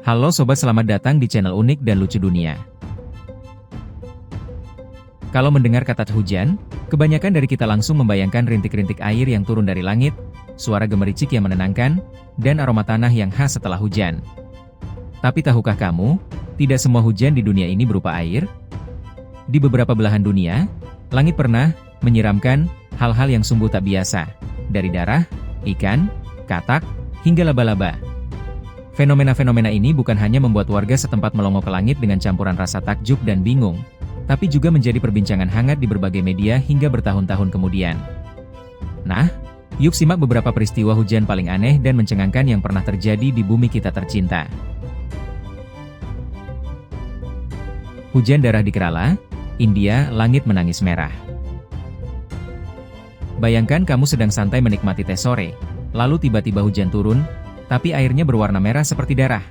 Halo sobat, selamat datang di channel unik dan lucu dunia. Kalau mendengar kata hujan, kebanyakan dari kita langsung membayangkan rintik-rintik air yang turun dari langit, suara gemericik yang menenangkan, dan aroma tanah yang khas setelah hujan. Tapi tahukah kamu, tidak semua hujan di dunia ini berupa air? Di beberapa belahan dunia, langit pernah menyiramkan hal-hal yang sungguh tak biasa, dari darah, ikan, katak, hingga laba-laba. Fenomena-fenomena ini bukan hanya membuat warga setempat melongo ke langit dengan campuran rasa takjub dan bingung, tapi juga menjadi perbincangan hangat di berbagai media hingga bertahun-tahun kemudian. Nah, yuk simak beberapa peristiwa hujan paling aneh dan mencengangkan yang pernah terjadi di bumi kita tercinta. Hujan darah di Kerala, India, langit menangis merah. Bayangkan kamu sedang santai menikmati teh sore, lalu tiba-tiba hujan turun, tapi airnya berwarna merah seperti darah.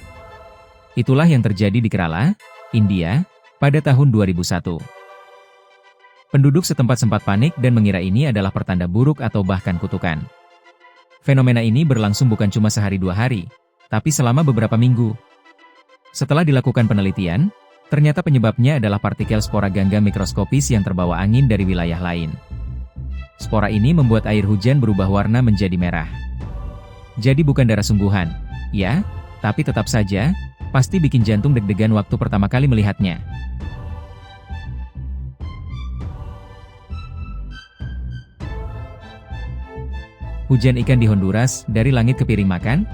Itulah yang terjadi di Kerala, India, pada tahun 2001. Penduduk setempat sempat panik dan mengira ini adalah pertanda buruk atau bahkan kutukan. Fenomena ini berlangsung bukan cuma sehari dua hari, tapi selama beberapa minggu. Setelah dilakukan penelitian, ternyata penyebabnya adalah partikel spora gangga mikroskopis yang terbawa angin dari wilayah lain. Spora ini membuat air hujan berubah warna menjadi merah. Jadi bukan darah sungguhan, ya, tapi tetap saja, pasti bikin jantung deg-degan waktu pertama kali melihatnya. Hujan ikan di Honduras, dari langit ke piring makan?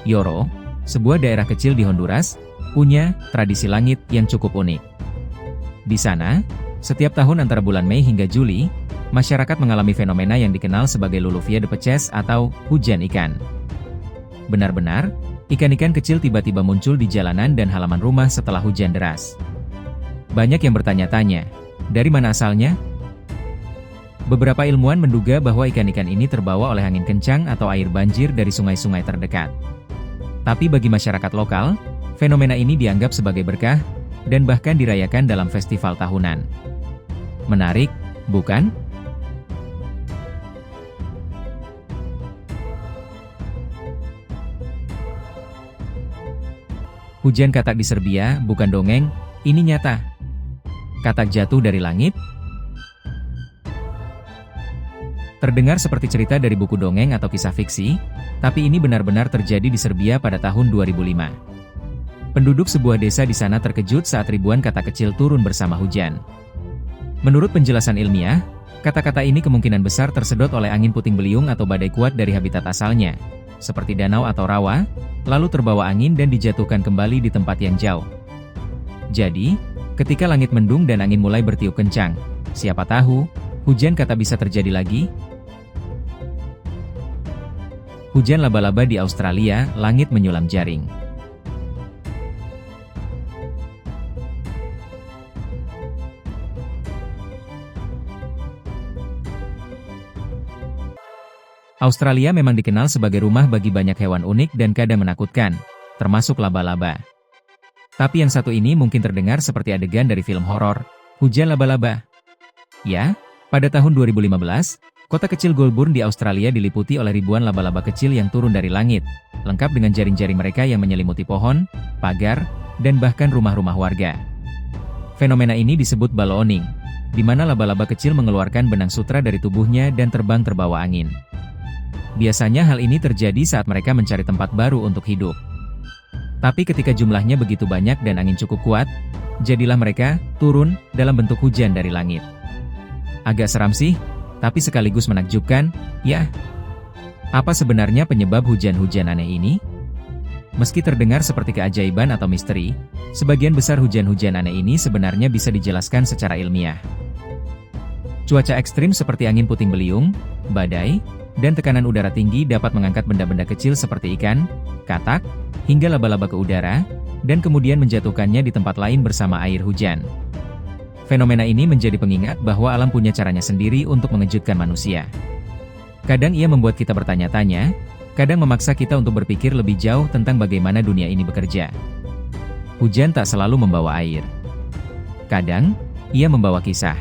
Yoro, sebuah daerah kecil di Honduras, punya tradisi langit yang cukup unik. Di sana, setiap tahun antara bulan Mei hingga Juli, masyarakat mengalami fenomena yang dikenal sebagai Luluvia de Peces atau hujan ikan. Benar-benar, ikan-ikan kecil tiba-tiba muncul di jalanan dan halaman rumah setelah hujan deras. Banyak yang bertanya-tanya, dari mana asalnya? Beberapa ilmuwan menduga bahwa ikan-ikan ini terbawa oleh angin kencang atau air banjir dari sungai-sungai terdekat. Tapi bagi masyarakat lokal, fenomena ini dianggap sebagai berkah, dan bahkan dirayakan dalam festival tahunan. Menarik, bukan? Hujan katak di Serbia bukan dongeng, ini nyata. Katak jatuh dari langit? Terdengar seperti cerita dari buku dongeng atau kisah fiksi, tapi ini benar-benar terjadi di Serbia pada tahun 2005. Penduduk sebuah desa di sana terkejut saat ribuan katak kecil turun bersama hujan. Menurut penjelasan ilmiah, kata-kata ini kemungkinan besar tersedot oleh angin puting beliung atau badai kuat dari habitat asalnya, seperti danau atau rawa, lalu terbawa angin dan dijatuhkan kembali di tempat yang jauh. Jadi, ketika langit mendung dan angin mulai bertiup kencang, siapa tahu, hujan kata bisa terjadi lagi? Hujan laba-laba di Australia, langit menyulam jaring. Australia memang dikenal sebagai rumah bagi banyak hewan unik dan kadang menakutkan, termasuk laba-laba. Tapi yang satu ini mungkin terdengar seperti adegan dari film horor, Hujan Laba-Laba. Ya, pada tahun 2015, kota kecil Goulburn di Australia diliputi oleh ribuan laba-laba kecil yang turun dari langit, lengkap dengan jaring-jaring mereka yang menyelimuti pohon, pagar, dan bahkan rumah-rumah warga. Fenomena ini disebut ballooning, di mana laba-laba kecil mengeluarkan benang sutra dari tubuhnya dan terbang terbawa angin. Biasanya hal ini terjadi saat mereka mencari tempat baru untuk hidup. Tapi ketika jumlahnya begitu banyak dan angin cukup kuat, jadilah mereka turun dalam bentuk hujan dari langit. Agak seram sih, tapi sekaligus menakjubkan, ya. Apa sebenarnya penyebab hujan-hujan aneh ini? Meski terdengar seperti keajaiban atau misteri, sebagian besar hujan-hujan aneh ini sebenarnya bisa dijelaskan secara ilmiah. Cuaca ekstrim seperti angin puting beliung, badai, dan tekanan udara tinggi dapat mengangkat benda-benda kecil seperti ikan, katak, hingga laba-laba ke udara, dan kemudian menjatuhkannya di tempat lain bersama air hujan. Fenomena ini menjadi pengingat bahwa alam punya caranya sendiri untuk mengejutkan manusia. Kadang ia membuat kita bertanya-tanya, kadang memaksa kita untuk berpikir lebih jauh tentang bagaimana dunia ini bekerja. Hujan tak selalu membawa air. Kadang, Ia membawa kisah.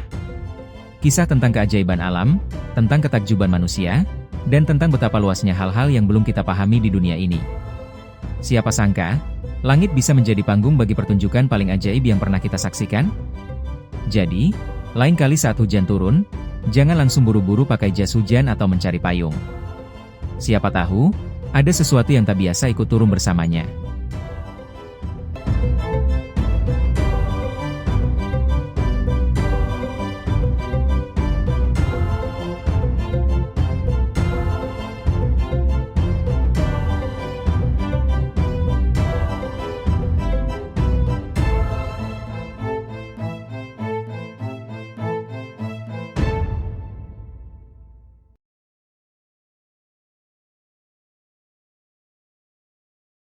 Kisah tentang keajaiban alam, tentang ketakjuban manusia, dan tentang betapa luasnya hal-hal yang belum kita pahami di dunia ini. Siapa sangka, langit bisa menjadi panggung bagi pertunjukan paling ajaib yang pernah kita saksikan? Jadi, lain kali saat hujan turun, jangan langsung buru-buru pakai jas hujan atau mencari payung. Siapa tahu, ada sesuatu yang tak biasa ikut turun bersamanya.